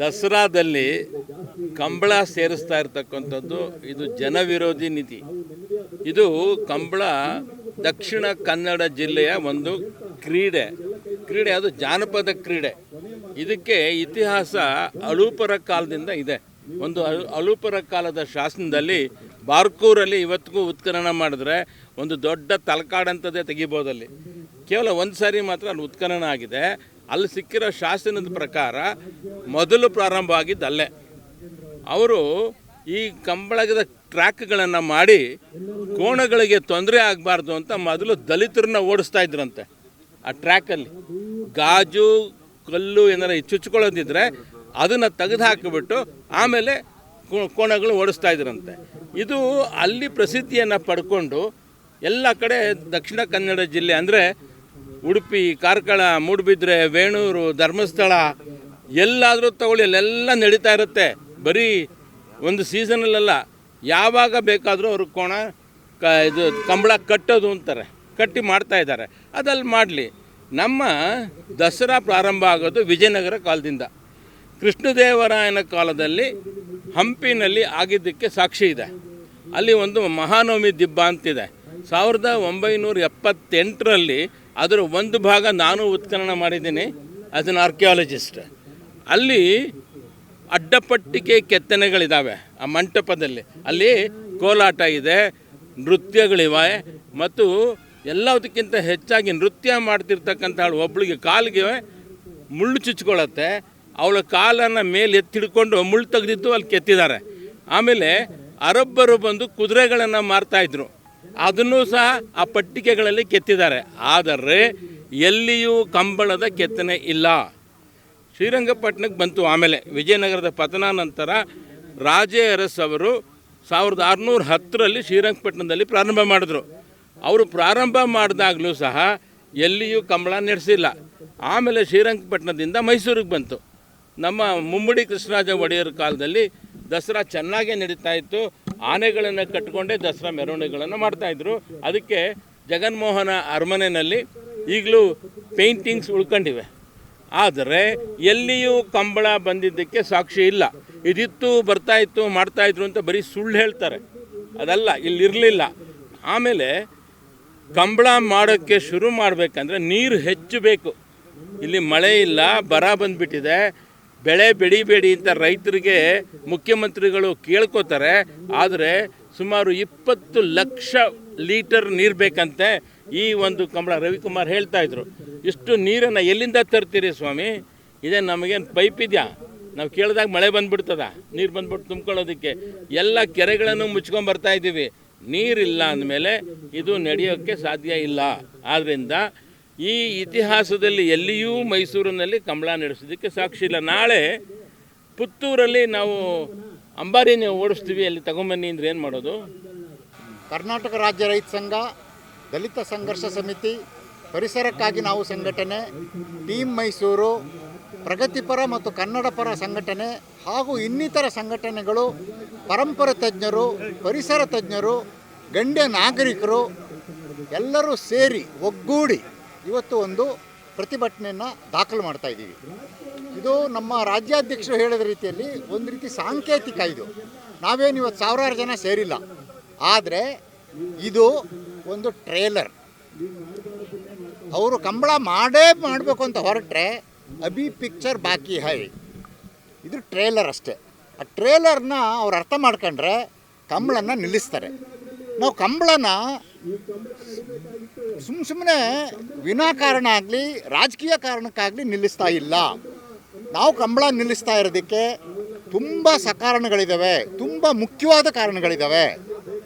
ದಸರಾದಲ್ಲಿ ಕಂಬಳ ಸೇರಿಸ್ತಾ ಇರ್ತಕ್ಕಂಥದ್ದು ಇದು ಜನವಿರೋಧಿ ನೀತಿ. ಇದು ಕಂಬಳ ದಕ್ಷಿಣ ಕನ್ನಡ ಜಿಲ್ಲೆಯ ಒಂದು ಕ್ರೀಡೆ, ಅದು ಜಾನಪದ ಕ್ರೀಡೆ. ಇದಕ್ಕೆ ಇತಿಹಾಸ ಅಳೂಪರ ಕಾಲದಿಂದ ಇದೆ. ಒಂದು ಅಳೂಪರ ಕಾಲದ ಶಾಸನದಲ್ಲಿ ಬಾರ್ಕೂರಲ್ಲಿ ಇವತ್ತಿಗೂ ಉತ್ಖನನ ಮಾಡಿದ್ರೆ ಒಂದು ದೊಡ್ಡ ತಲಕಾಡಂಥದ್ದೇ ತೆಗಿಬೋದಲ್ಲಿ. ಕೇವಲ ಒಂದು ಸಾರಿ ಮಾತ್ರ ಅಲ್ಲಿ ಉತ್ಖನನ ಆಗಿದೆ. ಅಲ್ಲಿ ಸಿಕ್ಕಿರೋ ಶಾಸನದ ಪ್ರಕಾರ ಮೊದಲು ಪ್ರಾರಂಭ ಆಗಿದ್ದು ಅಲ್ಲೇ. ಅವರು ಈ ಕಂಬಳದ ಟ್ರ್ಯಾಕ್ಗಳನ್ನು ಮಾಡಿ ಕೋಣಗಳಿಗೆ ತೊಂದರೆ ಆಗಬಾರ್ದು ಅಂತ ಮೊದಲು ದಲಿತರನ್ನ ಓಡಿಸ್ತಾ ಇದ್ರಂತೆ. ಆ ಟ್ರ್ಯಾಕಲ್ಲಿ ಗಾಜು ಕಲ್ಲು ಏನಾರ ಚುಚ್ಕೊಳ್ಳೋದಿದ್ರೆ ಅದನ್ನು ತೆಗೆದು ಹಾಕಿಬಿಟ್ಟು ಆಮೇಲೆ ಕೋಣಗಳು ಓಡಿಸ್ತಾ ಇದ್ರಂತೆ. ಇದು ಅಲ್ಲಿ ಪ್ರಸಿದ್ಧಿಯನ್ನು ಪಡ್ಕೊಂಡು ಎಲ್ಲ ಕಡೆ ದಕ್ಷಿಣ ಕನ್ನಡ ಜಿಲ್ಲೆ ಅಂದರೆ ಉಡುಪಿ, ಕಾರ್ಕಳ, ಮೂಡುಬಿದ್ರೆ, ವೇಣೂರು, ಧರ್ಮಸ್ಥಳ ಎಲ್ಲಾದರೂ ತಗೊಳ್ಳಿ ಅಲ್ಲೆಲ್ಲ ನಡೀತಾ ಇರುತ್ತೆ. ಬರೀ ಒಂದು ಸೀಸನಲ್ಲ, ಯಾವಾಗ ಬೇಕಾದರೂ ಅವರು ಇದು ಕಂಬಳ ಕಟ್ಟೋದು ಅಂತಾರೆ, ಕಟ್ಟಿ ಮಾಡ್ತಾಯಿದ್ದಾರೆ. ಅದಲ್ಲಿ ಮಾಡಲಿ. ನಮ್ಮ ದಸರಾ ಪ್ರಾರಂಭ ಆಗೋದು ವಿಜಯನಗರ ಕಾಲದಿಂದ. ಕೃಷ್ಣದೇವರಾಯನ ಕಾಲದಲ್ಲಿ ಹಂಪಿನಲ್ಲಿ ಆಗಿದ್ದಕ್ಕೆ ಸಾಕ್ಷಿ ಇದೆ. ಅಲ್ಲಿ ಒಂದು ಮಹಾನವಮಿ ದಿಬ್ಬ ಅಂತಿದೆ. 1978ರಲ್ಲಿ ಅದರ ಒಂದು ಭಾಗ ನಾನು ಉತ್ಖನನ ಮಾಡಿದ್ದೀನಿ ಆಸ್ ಅನ್ ಆರ್ಕಿಯಾಲಜಿಸ್ಟ್. ಅಲ್ಲಿ ಅಡ್ಡಪಟ್ಟಿಕೆ ಕೆತ್ತನೆಗಳಿದ್ದಾವೆ ಆ ಮಂಟಪದಲ್ಲಿ. ಅಲ್ಲಿ ಕೋಲಾಟ ಇದೆ, ನೃತ್ಯಗಳಿವೆ, ಮತ್ತು ಎಲ್ಲದಕ್ಕಿಂತ ಹೆಚ್ಚಾಗಿ ನೃತ್ಯ ಮಾಡ್ತಿರ್ತಕ್ಕಂಥ ಒಬ್ಬಳಿಗೆ ಕಾಲಿಗೆ ಮುಳ್ಳು ಚುಚ್ಕೊಳ್ಳುತ್ತೆ. ಅವಳ ಕಾಲನ್ನು ಮೇಲೆ ಎತ್ತಿಡ್ಕೊಂಡು ಮುಳ್ಳು ತೆಗೆದಿದ್ದು ಅಲ್ಲಿ ಕೆತ್ತಿದ್ದಾರೆ. ಆಮೇಲೆ ಅರಬ್ಬರು ಬಂದು ಕುದುರೆಗಳನ್ನು ಮಾರ್ತಾಯಿದ್ರು, ಅದನ್ನು ಸಹ ಆ ಪಟ್ಟಿಕೆಗಳಲ್ಲಿ ಕೆತ್ತಿದ್ದಾರೆ. ಆದರೆ ಎಲ್ಲಿಯೂ ಕಂಬಳದ ಕೆತ್ತನೆ ಇಲ್ಲ. ಶ್ರೀರಂಗಪಟ್ಟಣಕ್ಕೆ ಬಂತು. ಆಮೇಲೆ ವಿಜಯನಗರದ ಪತನ ನಂತರ ರಾಜೇ ಅರಸ್ ಅವರು 1610ರಲ್ಲಿ ಶ್ರೀರಂಗಪಟ್ಟಣದಲ್ಲಿ ಪ್ರಾರಂಭ ಮಾಡಿದ್ರು. ಅವರು ಪ್ರಾರಂಭ ಮಾಡಿದಾಗಲೂ ಸಹ ಎಲ್ಲಿಯೂ ಕಂಬಳ ನಡೆಸಿಲ್ಲ. ಆಮೇಲೆ ಶ್ರೀರಂಗಪಟ್ಟಣದಿಂದ ಮೈಸೂರಿಗೆ ಬಂತು. ನಮ್ಮ ಮುಮ್ಮಡಿ ಕೃಷ್ಣರಾಜ ಒಡೆಯರ ಕಾಲದಲ್ಲಿ ದಸರಾ ಚೆನ್ನಾಗೇ ನಡೀತಾ ಇತ್ತು. ಆನೆಗಳನ್ನು ಕಟ್ಟಿಕೊಂಡೇ ದಸರಾ ಮೆರವಣಿಗೆಗಳನ್ನು ಮಾಡ್ತಾಯಿದ್ರು. ಅದಕ್ಕೆ ಜಗನ್ಮೋಹನ ಅರಮನೆಯಲ್ಲಿ ಈಗಲೂ ಪೇಂಟಿಂಗ್ಸ್ ಉಳ್ಕೊಂಡಿವೆ. ಆದರೆ ಎಲ್ಲಿಯೂ ಕಂಬಳ ಬಂದಿದ್ದಕ್ಕೆ ಸಾಕ್ಷಿ ಇಲ್ಲ. ಇದಿತ್ತು, ಬರ್ತಾಯಿತ್ತು, ಮಾಡ್ತಾಯಿದ್ರು ಅಂತ ಬರೀ ಸುಳ್ಳು ಹೇಳ್ತಾರೆ. ಅದಲ್ಲ, ಇಲ್ಲಿರಲಿಲ್ಲ. ಆಮೇಲೆ ಕಂಬಳ ಮಾಡೋಕ್ಕೆ ಶುರು ಮಾಡಬೇಕಂದ್ರೆ ನೀರು ಹೆಚ್ಚು ಬೇಕು. ಇಲ್ಲಿ ಮಳೆ ಇಲ್ಲ, ಬರ ಬಂದುಬಿಟ್ಟಿದೆ, ಬೆಳೆ ಬೆಳಿಬೇಡಿ ಅಂತ ರೈತರಿಗೆ ಮುಖ್ಯಮಂತ್ರಿಗಳು ಕೇಳ್ಕೋತಾರೆ. ಆದರೆ ಸುಮಾರು 20 ಲಕ್ಷ ಲೀಟರ್ ನೀರು ಬೇಕಂತೆ ಈ ಒಂದು ಕಂಬಳ. ರವಿಕುಮಾರ್ ಹೇಳ್ತಾಯಿದ್ರು, ಇಷ್ಟು ನೀರನ್ನು ಎಲ್ಲಿಂದ ತರ್ತೀರಿ ಸ್ವಾಮಿ? ಇದೇ ನಮಗೇನು ಪೈಪ್ ಇದೆಯಾ? ನಾವು ಕೇಳಿದಾಗ ಮಳೆ ಬಂದುಬಿಡ್ತದ, ನೀರು ಬಂದ್ಬಿಟ್ಟು ತುಂಬ್ಕೊಳ್ಳೋದಕ್ಕೆ? ಎಲ್ಲ ಕೆರೆಗಳನ್ನು ಮುಚ್ಕೊಂಬರ್ತಾ ಇದ್ದೀವಿ. ನೀರಿಲ್ಲ ಅಂದಮೇಲೆ ಇದು ನಡೆಯೋಕ್ಕೆ ಸಾಧ್ಯ ಇಲ್ಲ. ಆದ್ದರಿಂದ ಈ ಇತಿಹಾಸದಲ್ಲಿ ಎಲ್ಲಿಯೂ ಮೈಸೂರಿನಲ್ಲಿ ಕಂಬಳ ನಡೆಸೋದಕ್ಕೆ ಸಾಕ್ಷಿ ಇಲ್ಲ. ನಾಳೆ ಪುತ್ತೂರಲ್ಲಿ ನಾವು ಅಂಬಾರಿನ ಓಡಿಸ್ತೀವಿ, ಅಲ್ಲಿ ತಗೊಂಬನ್ನಿ ಅಂದರೆ ಏನು ಮಾಡೋದು? ಕರ್ನಾಟಕ ರಾಜ್ಯ ರೈತ ಸಂಘ, ದಲಿತ ಸಂಘರ್ಷ ಸಮಿತಿ, ಪರಿಸರಕ್ಕಾಗಿ ನಾವು ಸಂಘಟನೆ, ಟೀಮ್ ಮೈಸೂರು, ಪ್ರಗತಿಪರ ಮತ್ತು ಕನ್ನಡ ಪರ ಸಂಘಟನೆ ಹಾಗೂ ಇನ್ನಿತರ ಸಂಘಟನೆಗಳು, ಪರಂಪರೆ ತಜ್ಞರು, ಪರಿಸರ ತಜ್ಞರು, ಗಣ್ಯ ನಾಗರಿಕರು ಎಲ್ಲರೂ ಸೇರಿ ಒಗ್ಗೂಡಿ ಇವತ್ತು ಒಂದು ಪ್ರತಿಭಟನೆಯನ್ನು ದಾಖಲು ಮಾಡ್ತಾ ಇದ್ದೀವಿ. ಇದು ನಮ್ಮ ರಾಜ್ಯಾಧ್ಯಕ್ಷರು ಹೇಳಿದ ರೀತಿಯಲ್ಲಿ ಒಂದು ರೀತಿ ಸಾಂಕೇತಿಕ. ಇದು ನಾವೇನು ಇವತ್ತು ಸಾವಿರಾರು ಜನ ಸೇರಿಲ್ಲ, ಆದರೆ ಇದು ಒಂದು ಟ್ರೇಲರ್. ಅವರು ಕಂಬಳ ಮಾಡಬೇಕು ಅಂತ ಹೊರಟ್ರೆ ಅಭಿ ಪಿಕ್ಚರ್ ಬಾಕಿ ಹೈ, ಇದು ಟ್ರೇಲರ್ ಅಷ್ಟೇ. ಆ ಟ್ರೇಲರ್ನ ಅವ್ರು ಅರ್ಥ ಮಾಡ್ಕೊಂಡ್ರೆ ಕಂಬಳನ ನಿಲ್ಲಿಸ್ತಾರೆ. ನಾವು ಕಂಬಳನ ಸುಮ್ಮನೆ ವಿನಾಕಾರಣ ಆಗಲಿ ರಾಜಕೀಯ ಕಾರಣಕ್ಕಾಗಲಿ ನಿಲ್ಲಿಸ್ತಾ ಇಲ್ಲ. ನಾವು ಕಂಬಳ ನಿಲ್ಲಿಸ್ತಾ ಇರೋದಕ್ಕೆ ತುಂಬ ಸಕಾರಣಗಳಿದ್ದಾವೆ, ತುಂಬ ಮುಖ್ಯವಾದ ಕಾರಣಗಳಿದ್ದಾವೆ.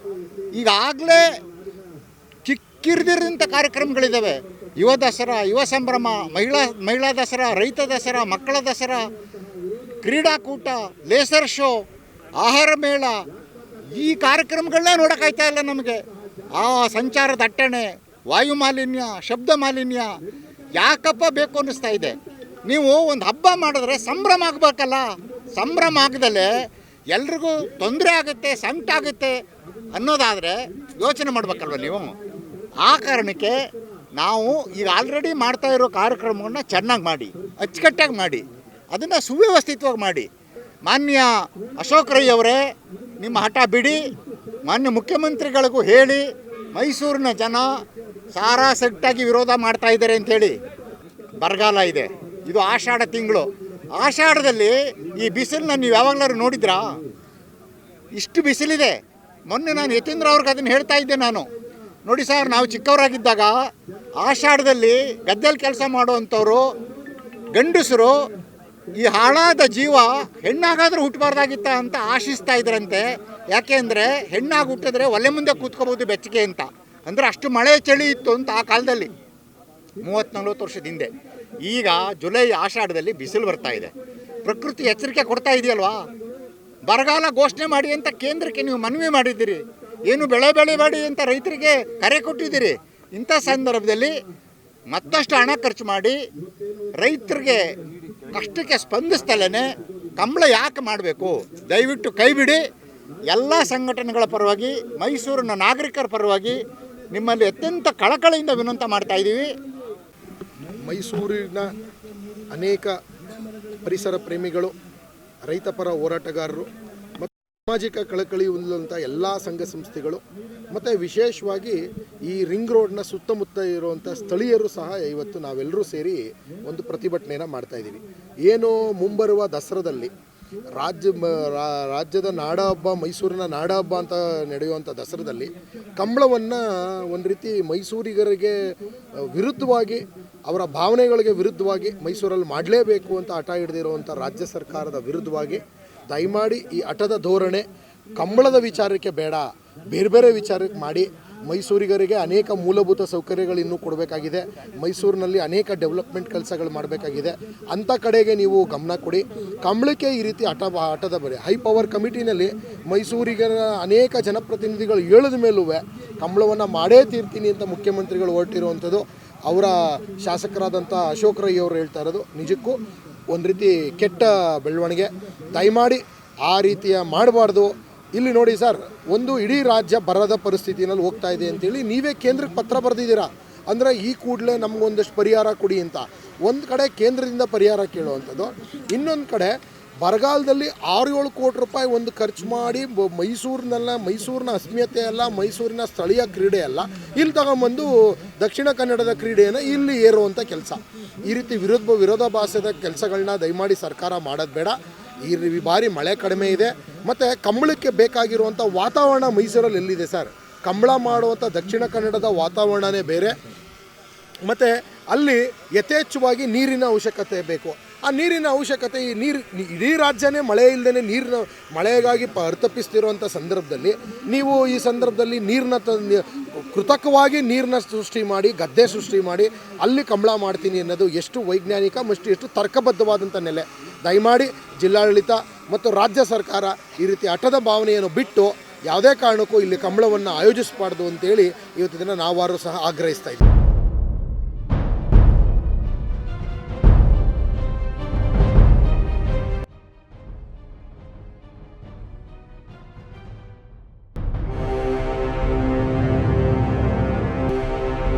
ಈಗಾಗಲೇ ಕಿಕ್ಕಿರಿದಿರಂಥ ಕಾರ್ಯಕ್ರಮಗಳಿದ್ದಾವೆ. ಯುವ ದಸರಾ, ಯುವ ಸಂಭ್ರಮ, ಮಹಿಳಾ ದಸರಾ, ರೈತ ದಸರಾ, ಮಕ್ಕಳ ದಸರಾ, ಕ್ರೀಡಾಕೂಟ, ಲೇಸರ್ ಶೋ, ಆಹಾರ ಮೇಳ, ಈ ಕಾರ್ಯಕ್ರಮಗಳನ್ನೇ ನೋಡೋಕ್ಕಾಯ್ತಾ ಇಲ್ಲ ನಮಗೆ. ಆ ಸಂಚಾರ ದಟ್ಟಣೆ, ವಾಯು ಮಾಲಿನ್ಯ, ಶಬ್ದ ಮಾಲಿನ್ಯ ಯಾಕಪ್ಪ ಬೇಕು ಅನ್ನಿಸ್ತಾ ಇದೆ. ನೀವು ಒಂದು ಹಬ್ಬ ಮಾಡಿದ್ರೆ ಸಂಭ್ರಮ ಆಗಬೇಕಲ್ಲ. ಸಂಭ್ರಮ ಆಗದಲ್ಲೇ ಎಲ್ರಿಗೂ ತೊಂದರೆ ಆಗುತ್ತೆ, ಸಂಕಟ ಆಗುತ್ತೆ ಅನ್ನೋದಾದರೆ ಯೋಚನೆ ಮಾಡಬೇಕಲ್ವ ನೀವು. ಆ ಕಾರಣಕ್ಕೆ ನಾವು ಈಗ ಆಲ್ರೆಡಿ ಮಾಡ್ತಾ ಇರೋ ಕಾರ್ಯಕ್ರಮವನ್ನು ಚೆನ್ನಾಗಿ ಮಾಡಿ, ಅಚ್ಚುಕಟ್ಟಾಗಿ ಮಾಡಿ, ಅದನ್ನು ಸುವ್ಯವಸ್ಥಿತವಾಗಿ ಮಾಡಿ. ಮಾನ್ಯ ಅಶೋಕ್ ರೈ ಅವರೇ, ನಿಮ್ಮ ಹಠ ಬಿಡಿ. ಮಾನ್ಯ ಮುಖ್ಯಮಂತ್ರಿಗಳಿಗೂ ಹೇಳಿ, ಮೈಸೂರಿನ ಜನ ಸಾರಾಸಟ್ಟಾಗಿ ವಿರೋಧ ಮಾಡ್ತಾ ಇದ್ದಾರೆ ಅಂಥೇಳಿ. ಬರಗಾಲ ಇದೆ, ಇದು ಆಷಾಢ ತಿಂಗಳು. ಆಷಾಢದಲ್ಲಿ ಈ ಬಿಸಿಲನ್ನ ನೀವು ಯಾವಾಗಲಾದ್ರು ನೋಡಿದ್ರಾ? ಇಷ್ಟು ಬಿಸಿಲಿದೆ. ಮೊನ್ನೆ ನಾನು ಯತೀಂದ್ರ ಅವ್ರಿಗೆ ಅದನ್ನು ಹೇಳ್ತಾ ಇದ್ದೆ. ನಾನು ನೋಡಿ ಸರ್, ನಾವು ಚಿಕ್ಕವರಾಗಿದ್ದಾಗ ಆಷಾಢದಲ್ಲಿ ಗದ್ದೆಯಲ್ಲಿ ಕೆಲಸ ಮಾಡುವಂಥವ್ರು ಗಂಡಸರು ಈ ಹಾಳಾದ ಜೀವ ಹೆಣ್ಣಾಗಾದರೂ ಹುಟ್ಟಬಾರ್ದಾಗಿತ್ತ ಅಂತ ಆಶಿಸ್ತಾ ಇದ್ರಂತೆ. ಯಾಕೆ ಅಂದರೆ ಹೆಣ್ಣಾಗಿ ಹುಟ್ಟಿದ್ರೆ ಒಲೆ ಮುಂದೆ ಕೂತ್ಕೋಬೋದು ಬೆಚ್ಚಗೆ ಅಂತ. ಅಂದರೆ ಅಷ್ಟು ಮಳೆ ಚಳಿ ಇತ್ತು ಅಂತ ಆ ಕಾಲದಲ್ಲಿ, 30-40 ವರ್ಷದ ಹಿಂದೆ. ಈಗ ಜುಲೈ ಆಷಾಢದಲ್ಲಿ ಬಿಸಿಲು ಬರ್ತಾ ಇದೆ. ಪ್ರಕೃತಿ ಎಚ್ಚರಿಕೆ ಕೊಡ್ತಾ ಇದೆಯಲ್ವಾ? ಬರಗಾಲ ಘೋಷಣೆ ಮಾಡಿ ಅಂತ ಕೇಂದ್ರಕ್ಕೆ ನೀವು ಮನವಿ ಮಾಡಿದ್ದೀರಿ, ಏನು ಬೆಳೆ ಬೆಳಿಬೇಡಿ ಅಂತ ರೈತರಿಗೆ ಕರೆ ಕೊಟ್ಟಿದ್ದೀರಿ. ಇಂಥ ಸಂದರ್ಭದಲ್ಲಿ ಮತ್ತಷ್ಟು ಹಣ ಖರ್ಚು ಮಾಡಿ ರೈತರಿಗೆ ಕಷ್ಟಕ್ಕೆ ಸ್ಪಂದಿಸ್ತಲೇ ಕಂಬಳ ಯಾಕೆ ಮಾಡಬೇಕು? ದಯವಿಟ್ಟು ಕೈ ಬಿಡಿ. ಎಲ್ಲ ಸಂಘಟನೆಗಳ ಪರವಾಗಿ, ಮೈಸೂರಿನ ನಾಗರಿಕರ ಪರವಾಗಿ ನಿಮ್ಮಲ್ಲಿ ಅತ್ಯಂತ ಕಳಕಳಿಯಿಂದ ವಿನಂತಿ ಮಾಡ್ತಾ ಇದ್ದೀವಿ. ಮೈಸೂರಿನ ಅನೇಕ ಪರಿಸರ ಪ್ರೇಮಿಗಳು, ರೈತಪರ ಹೋರಾಟಗಾರರು ಮತ್ತು ಸಾಮಾಜಿಕ ಕಳಕಳಿ ಹೊಂದಿದಂಥ ಎಲ್ಲ ಸಂಘ ಸಂಸ್ಥೆಗಳು ಮತ್ತು ವಿಶೇಷವಾಗಿ ಈ ರಿಂಗ್ ರೋಡ್ನ ಸುತ್ತಮುತ್ತ ಇರುವಂಥ ಸ್ಥಳೀಯರು ಸಹ ಇವತ್ತು ನಾವೆಲ್ಲರೂ ಸೇರಿ ಒಂದು ಪ್ರತಿಭಟನೆಯನ್ನು ಮಾಡ್ತಾಯಿದ್ದೀವಿ. ಏನು ಮುಂಬರುವ ದಸರಾದಲ್ಲಿ ರಾಜ್ಯದ ನಾಡ ಹಬ್ಬ, ಮೈಸೂರಿನ ನಾಡ ಹಬ್ಬ ಅಂತ ನಡೆಯುವಂಥ ದಸರಾದಲ್ಲಿ ಕಂಬಳವನ್ನು ಒಂದು ರೀತಿ ಮೈಸೂರಿಗರಿಗೆ ವಿರುದ್ಧವಾಗಿ, ಅವರ ಭಾವನೆಗಳಿಗೆ ವಿರುದ್ಧವಾಗಿ ಮೈಸೂರಲ್ಲಿ ಮಾಡಲೇಬೇಕು ಅಂತ ಹಠ ಹಿಡಿದಿರುವಂಥ ರಾಜ್ಯ ಸರ್ಕಾರದ ವಿರುದ್ಧವಾಗಿ ದಯಮಾಡಿ ಈ ಹಠದ ಧೋರಣೆ ಕಂಬಳದ ವಿಚಾರಕ್ಕೆ ಬೇಡ, ಬೇರೆ ಬೇರೆ ವಿಚಾರಕ್ಕೆ ಮಾಡಿ. ಮೈಸೂರಿಗರಿಗೆ ಅನೇಕ ಮೂಲಭೂತ ಸೌಕರ್ಯಗಳು ಇನ್ನೂ ಕೊಡಬೇಕಾಗಿದೆ. ಮೈಸೂರಿನಲ್ಲಿ ಅನೇಕ ಡೆವಲಪ್ಮೆಂಟ್ ಕೆಲಸಗಳು ಮಾಡಬೇಕಾಗಿದೆ. ಅಂಥ ಕಡೆಗೆ ನೀವು ಗಮನ ಕೊಡಿ. ಕಂಬಳಕ್ಕೆ ಈ ರೀತಿ ಹಠದ ಬರೀ ಹೈ ಪವರ್ ಕಮಿಟಿನಲ್ಲಿ ಮೈಸೂರಿಗರ ಅನೇಕ ಜನಪ್ರತಿನಿಧಿಗಳು ಹೇಳಿದ ಮೇಲೂ ಕಂಬಳವನ್ನು ಮಾಡೇ ತೀರ್ತೀನಿ ಅಂತ ಮುಖ್ಯಮಂತ್ರಿಗಳು ಹೊರಟಿರುವಂಥದ್ದು, ಅವರ ಶಾಸಕರಾದಂಥ ಅಶೋಕ್ ರೈ ಅವರು ಹೇಳ್ತಾ ಇರೋದು ನಿಜಕ್ಕೂ ಒಂದು ರೀತಿ ಕೆಟ್ಟ ಬೆಳವಣಿಗೆ. ದಯಮಾಡಿ ಆ ರೀತಿಯ ಮಾಡಬಾರ್ದು. ಇಲ್ಲಿ ನೋಡಿ ಸರ್, ಒಂದು ಇಡೀ ರಾಜ್ಯ ಬರದ ಪರಿಸ್ಥಿತಿನಲ್ಲಿ ಹೋಗ್ತಾ ಇದೆ ಅಂತೇಳಿ ನೀವೇ ಕೇಂದ್ರಕ್ಕೆ ಪತ್ರ ಬರೆದಿದ್ದೀರಾ. ಅಂದರೆ ಈ ಕೂಡಲೇ ನಮಗೊಂದಷ್ಟು ಪರಿಹಾರ ಕೊಡಿ ಅಂತ. ಒಂದು ಕಡೆ ಕೇಂದ್ರದಿಂದ ಪರಿಹಾರ ಕೇಳುವಂಥದ್ದು, ಇನ್ನೊಂದು ಕಡೆ ಬರಗಾಲದಲ್ಲಿ 6-7 ಕೋಟಿ ರೂಪಾಯಿ ಒಂದು ಖರ್ಚು ಮಾಡಿ ಮೈಸೂರಿನ ಅಸ್ಮಿತೆ ಅಲ್ಲ, ಮೈಸೂರಿನ ಸ್ಥಳೀಯ ಕ್ರೀಡೆ ಅಲ್ಲ, ಇಲ್ಲಿ ತಗೊಂಬಂದು ದಕ್ಷಿಣ ಕನ್ನಡದ ಕ್ರೀಡೆಯನ್ನು ಇಲ್ಲಿ ಏರುವಂಥ ಕೆಲಸ. ಈ ರೀತಿ ವಿರೋಧಾಭಾಸದ ಕೆಲಸಗಳನ್ನ ದಯಮಾಡಿ ಸರ್ಕಾರ ಮಾಡೋದು ಬೇಡ. ಈ ಬಾರಿ ಮಳೆ ಕಡಿಮೆ ಇದೆ ಮತ್ತು ಕಂಬಳಕ್ಕೆ ಬೇಕಾಗಿರುವಂಥ ವಾತಾವರಣ ಮೈಸೂರಲ್ಲಿ ಎಲ್ಲಿದೆ ಸರ್? ಕಂಬಳ ಮಾಡುವಂಥ ದಕ್ಷಿಣ ಕನ್ನಡದ ವಾತಾವರಣನೇ ಬೇರೆ. ಮತ್ತು ಅಲ್ಲಿ ಯಥೇಚ್ಛವಾಗಿ ನೀರಿನ ಅವಶ್ಯಕತೆ ಬೇಕು. ಆ ನೀರಿನ ಅವಶ್ಯಕತೆ, ಇಡೀ ರಾಜ್ಯನೇ ಮಳೆ ಇಲ್ಲದೇ ಮಳೆಗಾಗಿ ಪರಿತಪಿಸ್ತಿರುವಂಥ ಸಂದರ್ಭದಲ್ಲಿ ನೀವು ಈ ಸಂದರ್ಭದಲ್ಲಿ ಕೃತಕವಾಗಿ ನೀರನ್ನ ಸೃಷ್ಟಿ ಮಾಡಿ, ಗದ್ದೆ ಸೃಷ್ಟಿ ಮಾಡಿ ಅಲ್ಲಿ ಕಂಬಳ ಮಾಡ್ತೀನಿ ಅನ್ನೋದು ಎಷ್ಟು ವೈಜ್ಞಾನಿಕ ಮತ್ತು ಎಷ್ಟು ತರ್ಕಬದ್ಧವಾದಂಥ ನೆಲೆ. ದಯಮಾಡಿ ಜಿಲ್ಲಾಡಳಿತ ಮತ್ತು ರಾಜ್ಯ ಸರ್ಕಾರ ಈ ರೀತಿ ಹಠದ ಭಾವನೆಯನ್ನು ಬಿಟ್ಟು ಯಾವುದೇ ಕಾರಣಕ್ಕೂ ಇಲ್ಲಿ ಕಂಬಳವನ್ನು ಆಯೋಜಿಸಬಾರ್ದು ಅಂತೇಳಿ ಇವತ್ತು ದಿನ ನಾವಾರು ಸಹ ಆಗ್ರಹಿಸ್ತಾ ಇದ್ದೀವಿ.